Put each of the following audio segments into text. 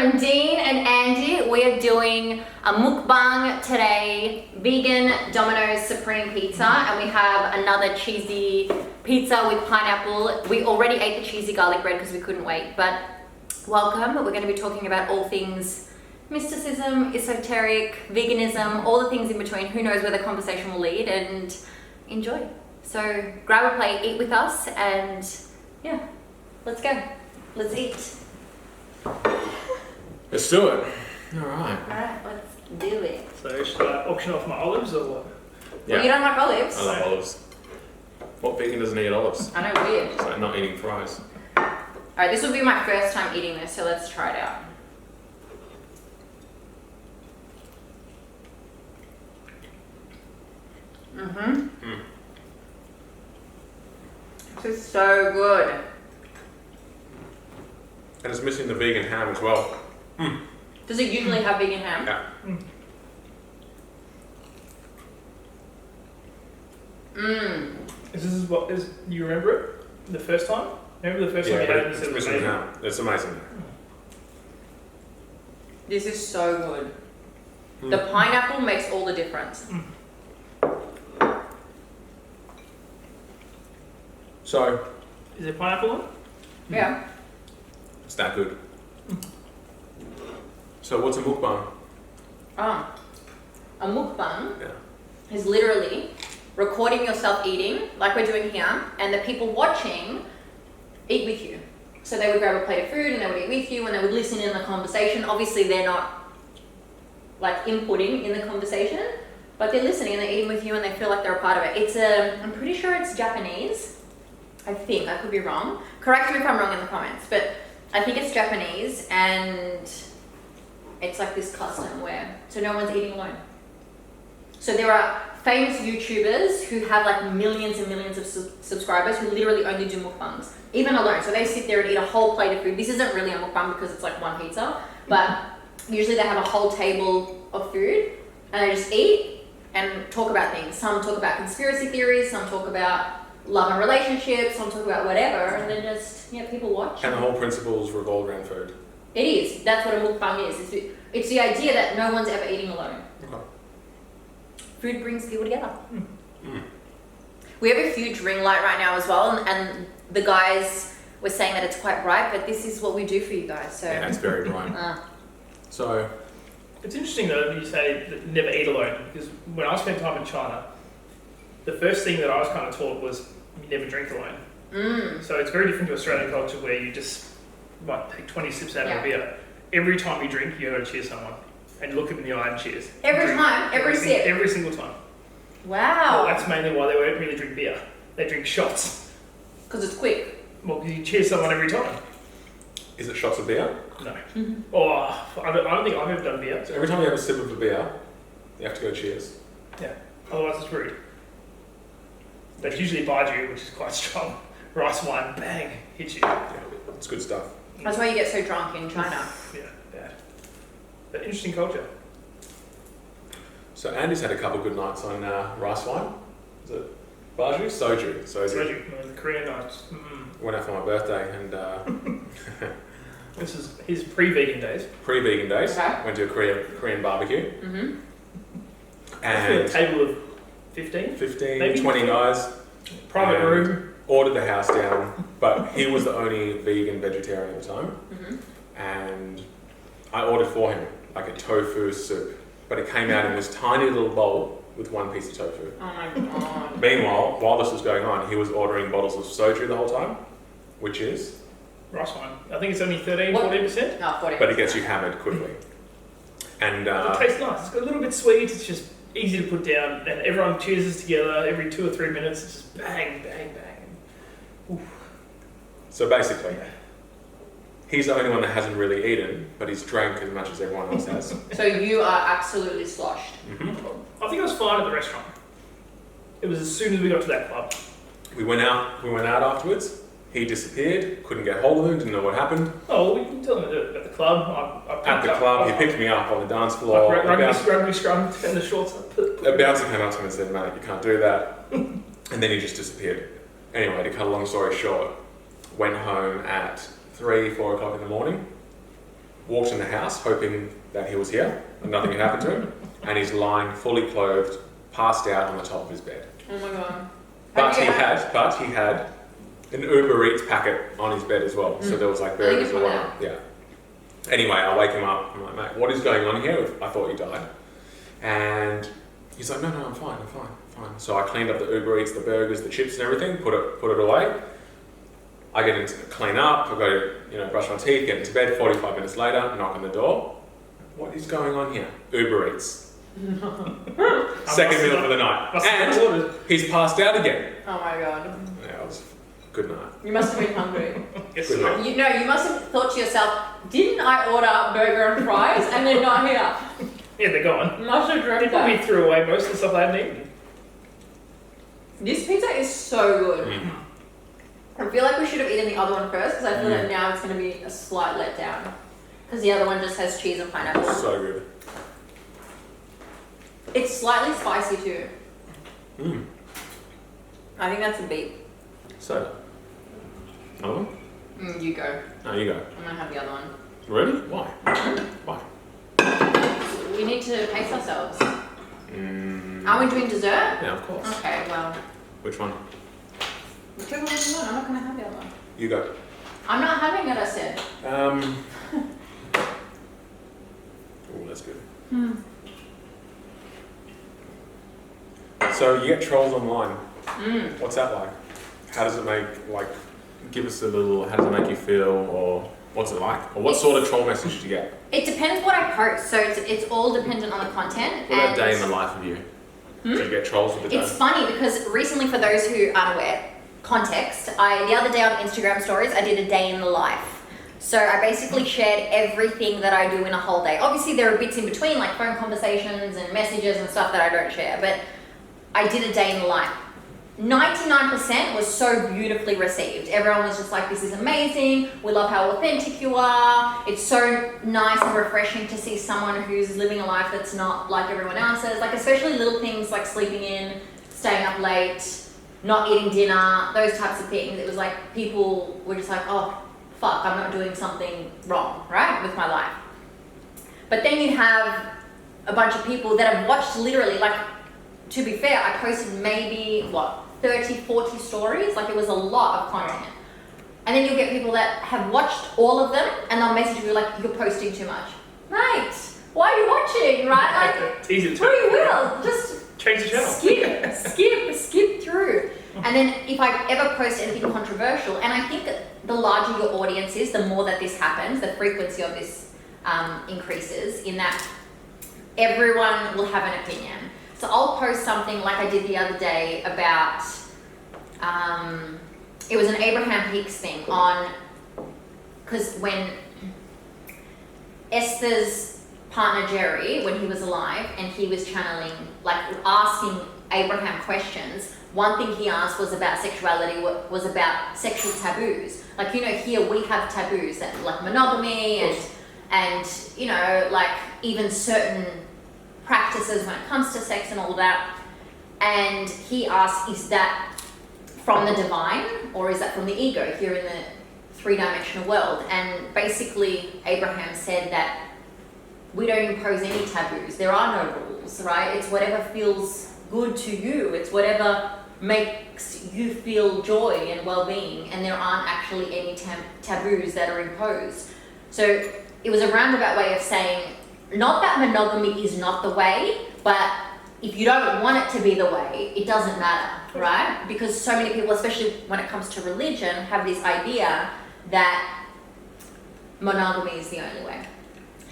and Dean and Andy. We are doing a mukbang today, vegan Domino's Supreme Pizza, and we have another cheesy pizza with pineapple. We already ate the cheesy garlic bread because we couldn't wait, but welcome. We're going to be talking about all things mysticism, esoteric, veganism, all the things in between. Who knows where the conversation will lead, and enjoy. So grab a plate, eat with us, and yeah, let's go. Let's eat. Let's do it. Alright, let's do it. So should I auction off my olives or what? Yeah. Well, you don't like olives? I love olives. What vegan doesn't eat olives? I know, weird. It's like not eating fries. Alright, this will be my first time eating this, so let's try it out. This is so good. And it's missing the vegan ham as well. Does it usually have vegan ham? Yeah. Is this what is? You remember it? The first time? Remember the first time you had it? It's missing the ham. It's amazing. This is so good. The pineapple makes all the difference. So, Is it pineapple on? Yeah. it's that good. So what's a mukbang? A mukbang Yeah. is literally recording yourself eating, like we're doing here, and the people watching eat with you. So they would grab a plate of food and they would eat with you, and they would listen in the conversation. Obviously, they're not like inputting in the conversation, but they're listening and they're eating with you, and they feel like they're a part of it. I'm pretty sure it's Japanese. I think, I could be wrong. Correct me if I'm wrong in the comments, but I think it's Japanese, and it's like this custom where, so no one's eating alone. So there are famous YouTubers who have like millions and millions of subscribers who literally only do mukbangs, even alone. So they sit there and eat a whole plate of food. This isn't really a mukbang because it's like one pizza, but usually they have a whole table of food and they just eat and talk about things. Some talk about conspiracy theories, some talk about love and relationships, some talk about whatever, and then just, people watch. And the whole principles revolve around food. It is. That's what a mukbang is. It's the idea that no one's ever eating alone. Okay. Food brings people together. We have a huge ring light right now as well, and the guys were saying that it's quite bright, but this is what we do for you guys. So Yeah, it's very bright. So, It's interesting though that you say that you never eat alone, because when I spent time in China, the first thing that I was kind of taught was you never drink alone. So it's very different to Australian culture where you just might take 20 sips out of a beer. Every time you drink, you got to cheer someone and look them in the eye and cheers. Every time, every sip. Every single time. Wow. Well, that's mainly why they won't really drink beer. They drink shots. Because it's quick. Well, because you cheer someone every time. is it shots of beer? No. Or I don't think I've ever done beer. So every time you have a sip of a beer, you have to go cheers. Yeah. Otherwise it's rude. That's usually baijiu, which is quite strong. Rice wine, bang, hits you. Yeah, it's good stuff. That's why you get so drunk in China. Yeah, bad. But interesting culture. So Andy's had a couple good nights on rice wine. Is it baijiu? Soju. Soju, the Korean nights. Went out for my birthday and This is his pre-vegan days. pre-vegan days. Okay. Went to a Korean barbecue. I feel a And table of 15. 15, Maybe 20 guys. Private And room. Ordered the house down, but he was the only vegan vegetarian at the time. And I ordered for him like a tofu soup, but it came out in this tiny little bowl with one piece of tofu. Oh my god. Meanwhile, while this was going on, he was ordering bottles of soju the whole time, which is, Rice wine. I think it's only 13, What? 14%. No, 40. but it gets you hammered quickly. And It tastes nice. It's got a little bit sweet. It's just easy to put down, and everyone cheers together every 2 or 3 minutes. It's just bang, bang, bang. so basically, he's the only one that hasn't really eaten, but he's drank as much as everyone else has. So you are absolutely sloshed. I think I was fine at the restaurant. It was as soon as we got to that club. We went out afterwards. He disappeared, couldn't get hold of him, didn't know what happened. Oh, we can tell them at the club. At the club, he picked me up on the dance floor. Rugby scrum, and the shorts. A bouncer came up to him and said, "Mate, you can't do that." And then he just disappeared. Anyway, to cut a long story short, went home at 3, 4 o'clock in the morning. walked in the house hoping that he was here and nothing had happened to him, and he's lying fully clothed, passed out on the top of his bed. Oh my god. But he had an Uber Eats packet on his bed as well. So there was like burgers or whatnot. Yeah. Anyway, I wake him up. I'm like, mate, what is going on here? I thought you died. And he's like, no, I'm fine. So I cleaned up the Uber Eats, the burgers, the chips and everything, put it away. I get into clean up, I go to, brush my teeth, get into bed, 45 minutes later, knock on the door. What is going on here? Uber Eats. Second meal for the night. And he's passed out again. Oh my god. Yeah, it was good night. You must have been hungry. Good night. You must have thought to yourself, didn't I order burger and fries and they're not here? Yeah, they're gone. Must have They dreamt probably that. threw away most of the stuff I hadn't eaten. This pizza is so good. I feel like we should have eaten the other one first because I feel that now it's going to be a slight letdown. Because the other one just has cheese and pineapple. So good. It's slightly spicy too. Mm. I think that's a beat. So, another one? You go. No, you go. I'm going to have the other one. Really? Why? Why? We need to pace ourselves. Mm. Are we doing dessert? Yeah, of course. Okay, well, Which one? whichever one you want. I'm not going to have the other one. You go. I'm not having it, I said. Oh, that's good. So you get trolls online. What's that like? How does it give us a little, how does it make you feel, or what's it like? Or what sort of troll message do you get? It depends what I post, so it's all dependent on the content. What about day in the life of you? Do you get trolls with the day? It's funny because recently, for those who aren't aware, context, the other day on Instagram stories, I did a day in the life. So I basically shared everything that I do in a whole day. Obviously there are bits in between, like phone conversations and messages and stuff that I don't share, but I did a day in the life. 99% was so beautifully received. Everyone was just like, this is amazing. We love how authentic you are. It's so nice and refreshing to see someone who's living a life that's not like everyone else's. Like especially little things like sleeping in, staying up late, not eating dinner, those types of things. It was like people were just like, oh, fuck, I'm not doing something wrong, right, with my life. But then you have a bunch of people that have watched literally, like, to be fair, I posted maybe, 30, 40 stories, like it was a lot of content. And then you'll get people that have watched all of them and they'll message you like, you're posting too much. Mate, why are you watching, right? Like, It's easy to free will, just change the channel. skip through. And then if I ever post anything controversial, and I think that the larger your audience is, the more that this happens, the frequency of this increases, in that everyone will have an opinion. So I'll post something like I did the other day about, it was an Abraham Hicks thing on, because when Esther's partner Jerry, when he was alive and he was channeling, like asking Abraham questions, one thing he asked was about sexuality, was about sexual taboos. Like, here we have taboos that like monogamy and like even certain practices when it comes to sex and all that. And he asked, is that from the divine or is that from the ego here in the three-dimensional world? And basically Abraham said that we don't impose any taboos. There are no rules, right? It's whatever feels good to you. It's whatever makes you feel joy and well-being, and there aren't actually any taboos that are imposed. So it was a roundabout way of saying, not that monogamy is not the way, but if you don't want it to be the way, it doesn't matter, right? Because so many people, especially when it comes to religion, have this idea that monogamy is the only way.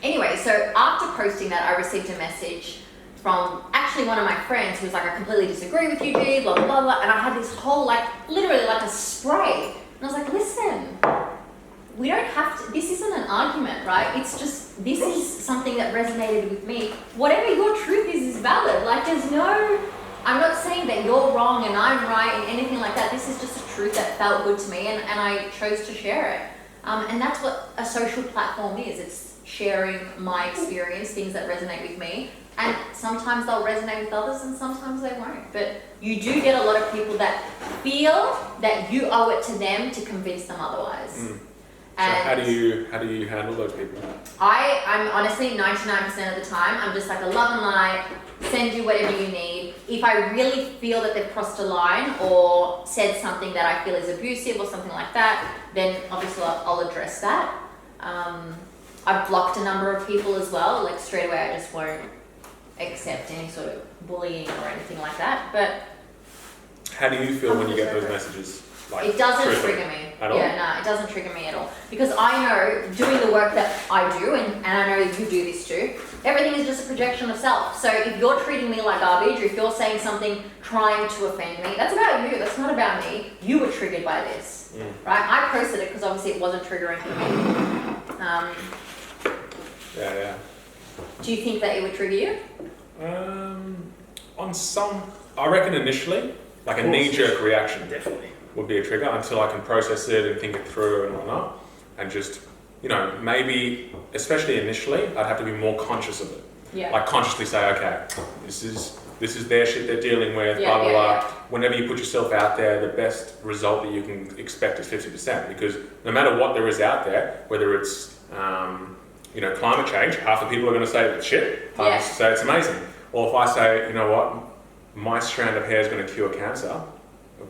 Anyway, so after posting that, I received a message from actually one of my friends who was like, I completely disagree with you, G, blah, blah, blah. And I had this whole, literally like a spray. And I was like, listen, we don't have to, this isn't an argument, right? It's just, this is something that resonated with me. Whatever your truth is valid. Like there's no, I'm not saying that you're wrong and I'm right and anything like that. This is just a truth that felt good to me and I chose to share it. And that's what a social platform is. It's sharing my experience, things that resonate with me. And sometimes they'll resonate with others and sometimes they won't. But you do get a lot of people that feel that you owe it to them to convince them otherwise. how do you handle those people? I'm honestly 99% of the time, I'm just like a love and light, send you whatever you need. If I really feel that they've crossed a line or said something that I feel is abusive or something like that, then obviously I'll address that. I've blocked a number of people as well, like straight away I just won't accept any sort of bullying or anything like that. But how do you feel when you get those messages? Like, it doesn't truthfully, trigger me. at all? Yeah, no, it doesn't trigger me at all. Because I know, doing the work that I do, and I know you do this too, everything is just a projection of self. So if you're treating me like garbage, or if you're saying something trying to offend me, that's about you, that's not about me. You were triggered by this, right? I posted it because obviously it wasn't triggering for me. Yeah. Do you think that it would trigger you? On some, I reckon initially, like a knee-jerk reaction Definitely. would be a trigger until I can process it and think it through and whatnot, and just, maybe, especially initially, I'd have to be more conscious of it. Yeah. Like consciously say, okay, this is their shit they're dealing with, blah, blah, blah. Whenever you put yourself out there, the best result that you can expect is 50%, because no matter what there is out there, whether it's, climate change, half the people are going to say it's shit, half say it's amazing. Or if I say, you know what, my strand of hair is going to cure cancer,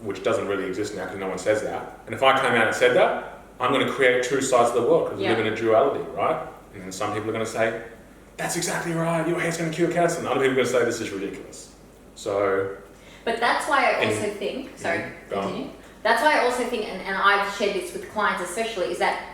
which doesn't really exist now because no one says that. And if I came out and said that, I'm going to create two sides of the world because we live in a duality, right? And then some people are going to say, that's exactly right, your hair's going to cure cancer. And other people are going to say, this is ridiculous. So... But that's why I also think, continue. That's why I also think, and I've shared this with clients especially, is that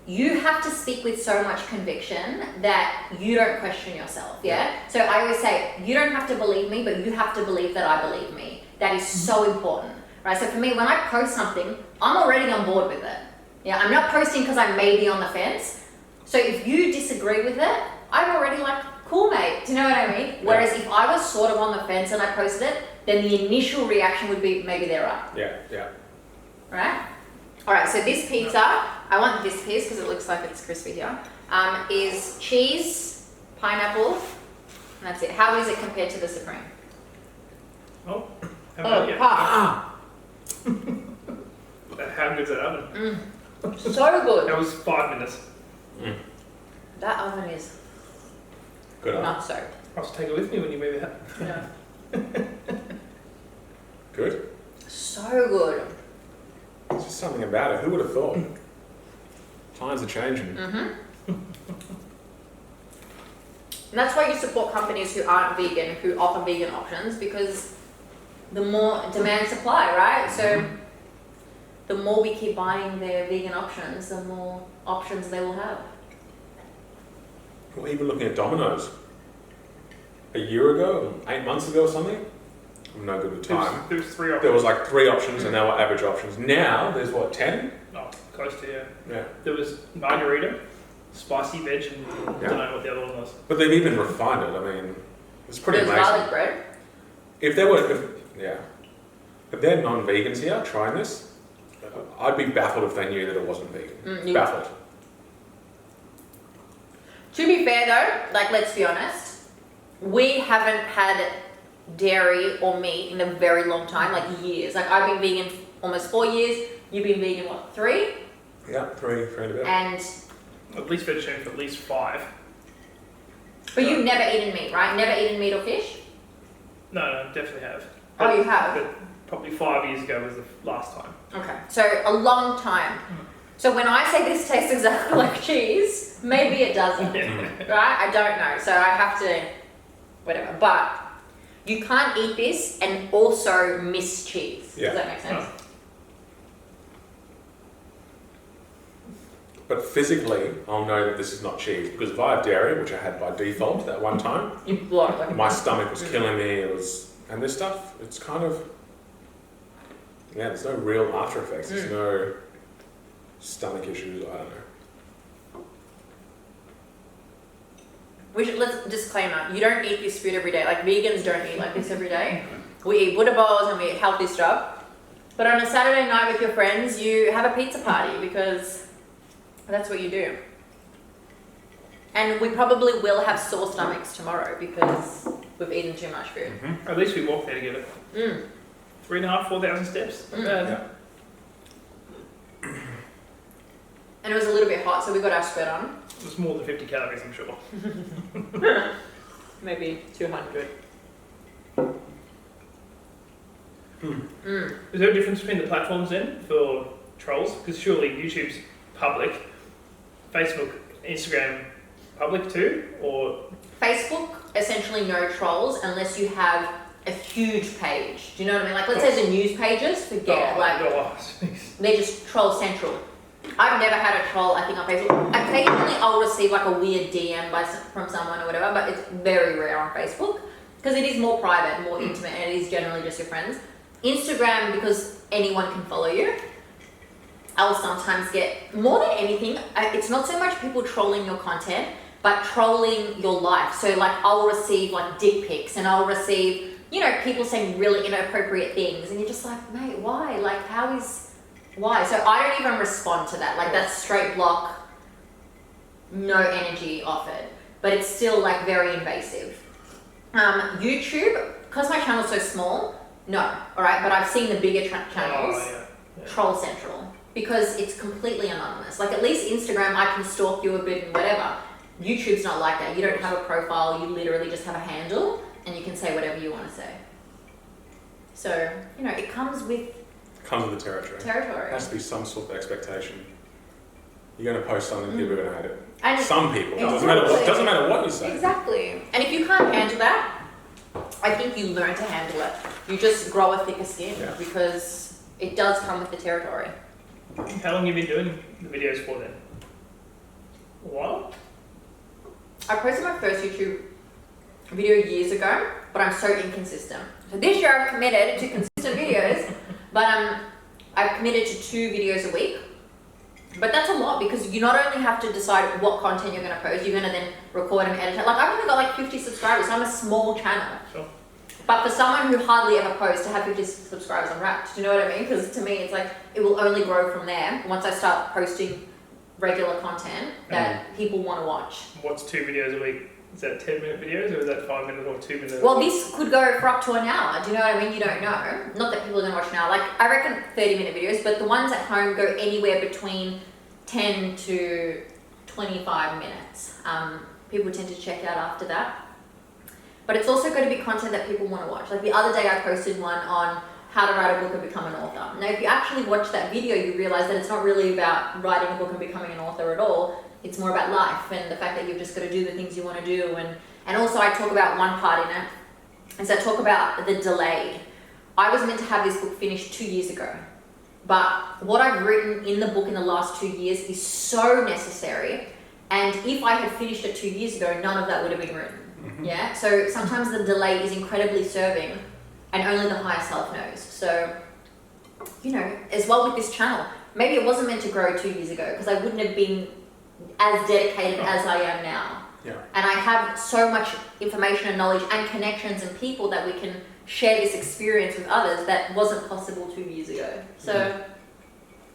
you have to speak with so much conviction that you don't question yourself, So I always say, you don't have to believe me, but you have to believe that I believe me. That is so important, right? So for me, when I post something, I'm already on board with it. I'm not posting because I may be on the fence. So if you disagree with it, I'm already like, cool mate, do you know what I mean? Whereas if I was sort of on the fence and I posted it, then the initial reaction would be, maybe they're right. Yeah. Right? All right, so this pizza, I want this piece because it looks like it's crispy here, is cheese, pineapple, and that's it. How is it compared to the Supreme? Oh, how about you? How good's that oven? So good. That was 5 minutes. That oven is Good on. not so. I'll just take it with me when you move out. Yeah. Good. So good. There's just something about it. Who would have thought? Times are changing. And that's why you support companies who aren't vegan, who offer vegan options, because the more demand supply, right? So the more we keep buying their vegan options, the more options they will have. Well, even looking at Domino's, a year ago, 8 months ago or something, I'm no good with time. There was 3 options. There was like 3 options and they were average options. Now, there's what, 10? Oh, close to, Yeah. There was margarita, spicy veg, and I don't know what the other one was. But they've even refined it. I mean, it's pretty There's amazing. garlic bread. If they're non-vegans here trying this, I'd be baffled if they knew that it wasn't vegan. Baffled. To be fair though, like let's be honest, we haven't had dairy or meat in a very long time, like years. Like I've been vegan almost 4 years. You've been vegan what, 3? Yeah, 3 and a bit. And At least vegetarian for at least 5. but you've never eaten meat, right? Never eaten meat or fish? No, definitely have. Oh, you have? But probably 5 years ago was the last time. Okay, so a long time. So when I say this tastes exactly like cheese, maybe it doesn't, right? I don't know, so I have to, whatever. But you can't eat this and also miss cheese. Yeah. Does that make sense? But physically, I'll know that this is not cheese because if I have dairy, which I had by default at one time, You block like my stomach was killing me. And this stuff, it's kind of, there's no real after effects. There's no stomach issues. I don't know. let's disclaimer, you don't eat this food every day. Like vegans don't eat like this every day. We eat Buddha bowls and we eat healthy stuff. But on a Saturday night with your friends, you have a pizza party because that's what you do. And we probably will have sore stomachs tomorrow because we've eaten too much food. At least we walked there together. 3,500, 4,000 steps. Not bad. and it was a little bit hot, so we got our sweat on. It was more than 50 calories, I'm sure. Maybe 200. Is there a difference between the platforms then for trolls? Because surely YouTube's public, Facebook, Instagram public too, or Facebook, essentially no trolls unless you have a huge page. Do you know what I mean? Like, let's say the news pages, forget it. They're just troll central. I've never had a troll, I think, on Facebook. Occasionally I'll receive like a weird DM from someone or whatever, but it's very rare on Facebook because it is more private, more intimate, and it is generally just your friends. Instagram, because anyone can follow you, I'll sometimes get, more than anything, it's not so much people trolling your content, but trolling your life. So like I'll receive like dick pics and I'll receive, you know, people saying really inappropriate things and you're just like, mate, why? Like why? So I don't even respond to that. Like that's straight block, no energy offered, but it's still like very invasive. YouTube, because my channel's so small, no, all right, but I've seen the bigger channels, troll central, because it's completely anonymous. Like at least Instagram, I can stalk you a bit and whatever. YouTube's not like that. You don't have a profile, you literally just have a handle and you can say whatever you want to say. So, you know, it comes with the territory. There has to be some sort of expectation. You're going to post something, people are going to hate it. And some people. Exactly. Doesn't matter what you say. Exactly. And if you can't handle that, I think you learn to handle it. You just grow a thicker skin because it does come with the territory. How long have you been doing the videos for then? A while? I posted my first YouTube video years ago, but I'm so inconsistent. So this year I've committed to consistent videos, but I've committed to 2 videos a week. But that's a lot because you not only have to decide what content you're going to post, you're going to then record and edit it. Like I've only got like 50 subscribers, so I'm a small channel. Sure. But for someone who hardly ever posts to have 50 subscribers, I'm wrapped. Do you know what I mean? Because to me, it's like, it will only grow from there once I start posting regular content that people want to watch. What's 2 videos a week? Is that 10-minute videos or is that 5-minute or 2-minute? Well, this could go for up to an hour. Do you know what I mean? You don't know. Not that people are going to watch an hour. Like, I reckon 30-minute videos, but the ones at home go anywhere between 10 to 25 minutes. People tend to check out after that. But it's also going to be content that people want to watch. Like the other day I posted one on how to write a book and become an author. Now if you actually watch that video, you realize that it's not really about writing a book and becoming an author at all. It's more about life and the fact that you've just got to do the things you want to do. And also I talk about one part in it, is I talk about the delay. I was meant to have this book finished 2 years ago. But what I've written in the book in the last 2 years is so necessary. And if I had finished it 2 years ago, none of that would have been written. Yeah, so sometimes the delay is incredibly serving and only the higher self knows. So, you know, as well with this channel, maybe it wasn't meant to grow 2 years ago because I wouldn't have been as dedicated as I am now. Yeah. And I have so much information and knowledge and connections and people that we can share this experience with others that wasn't possible 2 years ago. So,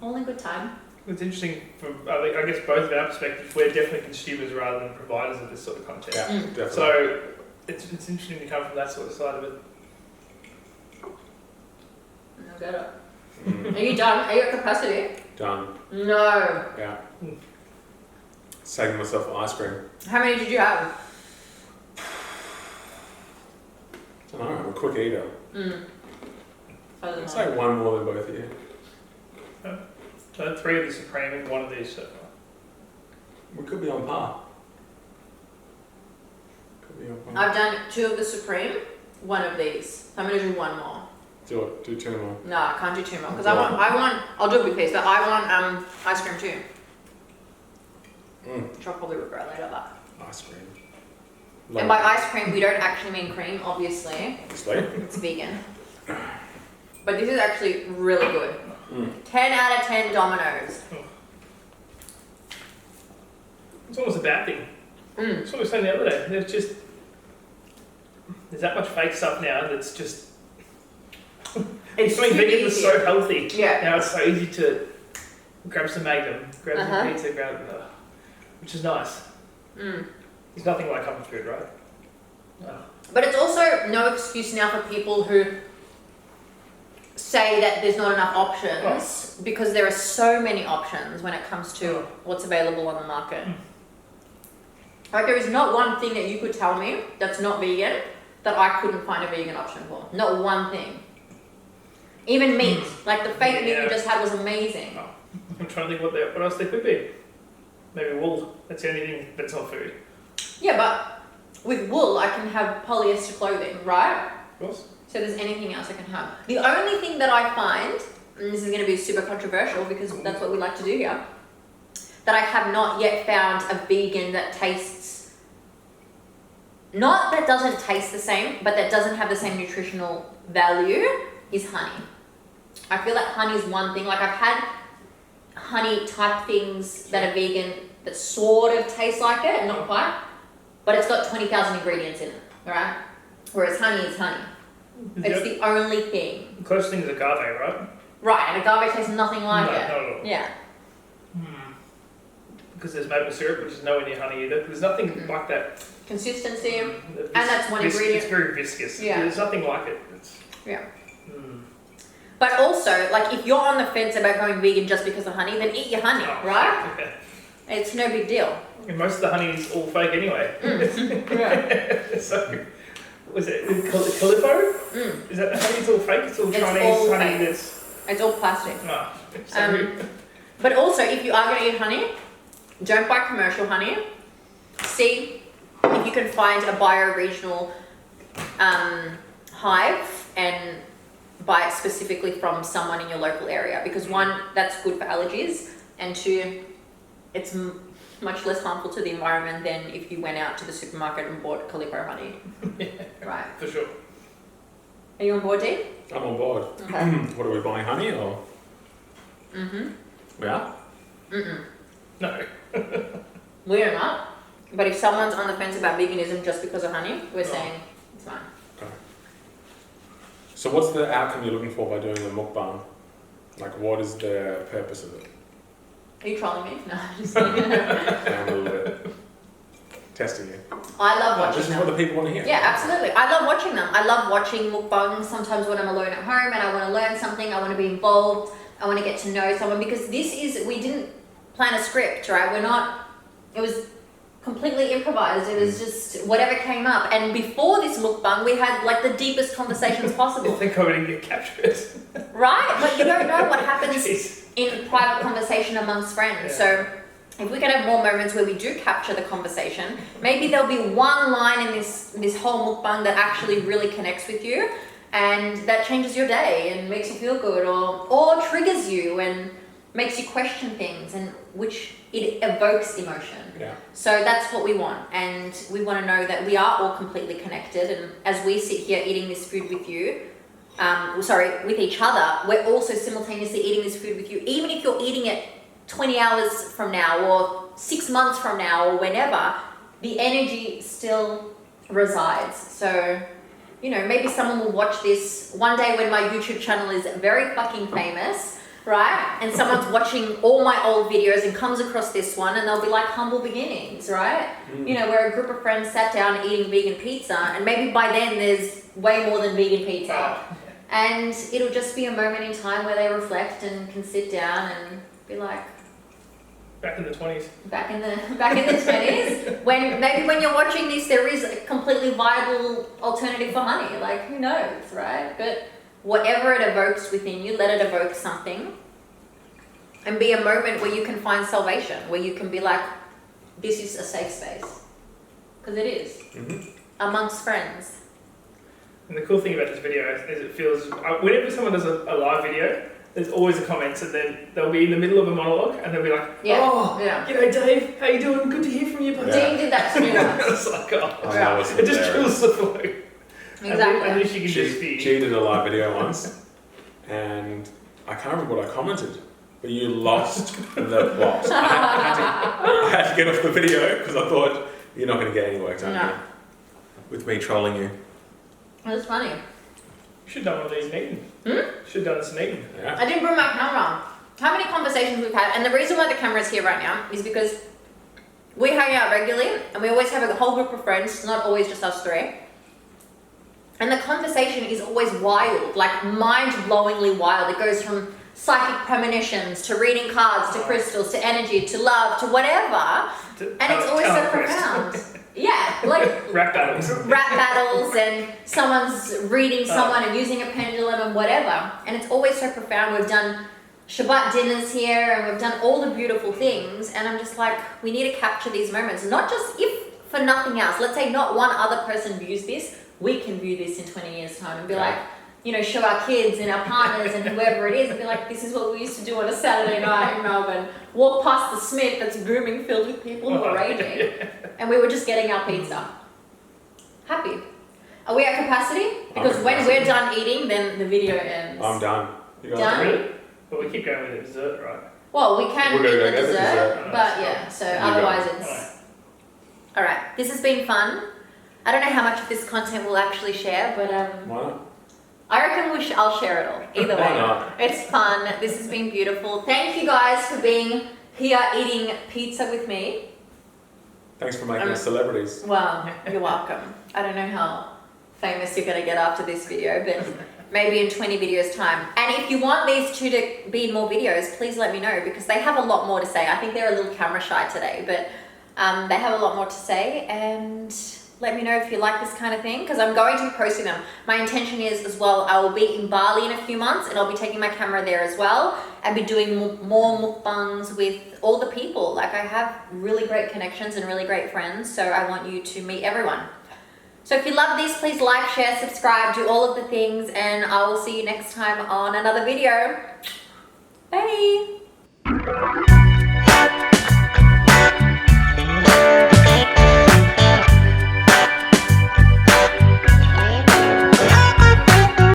all in good time. It's interesting from, I guess, both of our perspectives. We're definitely consumers rather than providers of this sort of content. Yeah, definitely. So it's interesting to come from that sort of side of it. No better. Are you done? Are you at capacity? Done. No. Yeah. Saving myself ice cream. How many did you have? I don't know, I'm a quick eater. I'd say one more than both of you. So 3 of the Supreme and 1 of these so far. We could be on par. I've done 2 of the Supreme, 1 of these. So I'm going to do 1 more. Do it. Do 2 more. No, I can't do 2 more because I'll do a big piece, but I want ice cream too. Which I'll probably regret later, but. Ice cream. And by ice cream, we don't actually mean cream, obviously. Obviously. It's vegan. But this is actually really good. 10 out of 10 Dominoes. It's almost a bad thing. That's what we were saying the other day. There's that much fake stuff now that's just... It's something vegan was so healthy. Yeah. Now it's so easy to grab some Magnum, grab some pizza, which is nice. There's nothing like comfort food, right? No. But it's also no excuse now for people who say that there's not enough options because there are so many options when it comes to what's available on the market. Like there is not one thing that you could tell me that's not vegan that I couldn't find a vegan option for. Not one thing. Even meat, like the fake meat we just had was amazing. Oh, I'm trying to think what else there could be. Maybe wool. That's the only thing that's not food. Yeah, but with wool I can have polyester clothing, right? Of course. So there's anything else I can have. The only thing that I find, and this is going to be super controversial because that's what we like to do here, that I have not yet found a vegan that tastes, not that doesn't taste the same, but that doesn't have the same nutritional value, is honey. I feel like honey is one thing. Like I've had honey type things that are vegan that sort of taste like it, not quite, but it's got 20,000 ingredients in it, right? Whereas honey is honey. It's the only thing. The closest thing is agave, right? Right, and agave tastes nothing like No, it. not at all. Yeah. Because there's maple syrup, which is nowhere near honey either. There's nothing like that. Consistency, and that's one ingredient. It's very viscous. Yeah. There's nothing like it. Yeah. But also, like, if you're on the fence about going vegan just because of honey, then eat your honey, right? Okay. It's no big deal. And most of the honey is all fake anyway. Yeah. So, was it Calippo? Is that the honey? It's all fake? It's all Chinese honey fake. that's... It's all plastic. Oh, sorry. But also, if you are going to eat honey, don't buy commercial honey. See if you can find a bioregional hive and buy it specifically from someone in your local area. Because one, that's good for allergies, and two, it's much less harmful to the environment than if you went out to the supermarket and bought Calippo honey. Right. For sure. Are you on board, Dean? I'm on board. Okay. What are we buying, honey or? We are? No. We're not. But if someone's on the fence about veganism just because of honey, we're saying it's fine. Okay. So what's the outcome you're looking for by doing a mukbang? Like what is the purpose of it? Are you trolling me? No, just kidding. I'm a little bit testing you. I love watching This is them. what the people want to hear. Yeah, absolutely. I love watching them. I love watching mukbangs sometimes when I'm alone at home and I want to learn something, I want to be involved, I want to get to know someone, because we didn't plan a script, right? It was completely improvised. It was just whatever came up. And before this mukbang, we had like the deepest conversations I possible. think I wouldn't get captured. Right? But you don't know what happens Jeez. in private conversation amongst friends. Yeah. So if we can have more moments where we do capture the conversation, maybe there'll be one line in this whole mukbang that actually really connects with you and that changes your day and makes you feel good, or triggers you and makes you question things, and which it evokes emotion. Yeah. So that's what we want, and we want to know that we are all completely connected, and as we sit here eating this food with you, with each other, we're also simultaneously eating this food with you, even if you're eating it 20 hours from now or 6 months from now or whenever, the energy still resides. So, maybe someone will watch this one day when my YouTube channel is very fucking famous, right? And someone's watching all my old videos and comes across this one and they'll be like, humble beginnings, right? Where a group of friends sat down eating vegan pizza, and maybe by then there's way more than vegan pizza. And it'll just be a moment in time where they reflect and can sit down and be like, Back in the 20s. back in the 20s, when you're watching this, there is a completely viable alternative for honey. Like, who knows, right? But whatever it evokes within you, let it evoke something, and be a moment where you can find salvation, where you can be like, this is a safe space, because it is amongst friends. And the cool thing about this video is it feels, whenever someone does a live video, there's always a comments, and then they'll be in the middle of a monologue and they'll be like, g'day Dave, how you doing? Good to hear from you, buddy. Dean did that to me once. It's like, That was it just hilarious. drills the flow. Exactly. I wish you could just She be. did a live video once, and I can't remember what I commented, but you lost the plot. I had to get off the video because I thought you're not going to get any work done here with me trolling you. That's funny. You should have done one of these in Eden. Should have done this in Eden. Yeah. I didn't bring my camera. How many conversations we've had, and the reason why the camera's here right now is because we hang out regularly, and we always have a whole group of friends, not always just us three. And the conversation is always wild, like mind-blowingly wild. It goes from psychic premonitions to reading cards to crystals to energy to love to whatever. And it's always so profound. Yeah, like Rap battles. rap battles and someone's reading someone and using a pendulum and whatever. And it's always so profound. We've done Shabbat dinners here and we've done all the beautiful things. And I'm just like, we need to capture these moments. Not just if for nothing else. Let's say not one other person views this. We can view this in 20 years' time and be like, you know, show our kids and our partners and whoever it is and be like, this is what we used to do on a Saturday night in Melbourne. Walk past the Smith that's booming, filled with people who are raging. And we were just getting our pizza. Happy. Are we at capacity? Because when we're done eating, then the video ends. I'm done. You guys Done? Really? But we keep going with the dessert, right? Well, we can We're eat gonna the go get the dessert, dessert. but yeah, so You otherwise go. it's... Alright, this has been fun. I don't know how much of this content we'll actually share, but Why not? I reckon I'll share it all. Either Why way. not? It's fun. This has been beautiful. Thank you guys for being here eating pizza with me. Thanks for making us celebrities. Well, you're welcome. I don't know how famous you're going to get after this video, but maybe in 20 videos time. And if you want these two to be in more videos, please let me know because they have a lot more to say. I think they're a little camera shy today, but they have a lot more to say. And let me know if you like this kind of thing because I'm going to be posting them. My intention is as well, I will be in Bali in a few months and I'll be taking my camera there as well and be doing more mukbangs with all the people. Like I have really great connections and really great friends, so I want you to meet everyone. So if you love this, please like, share, subscribe, do all of the things, and I will see you next time on another video. Bye!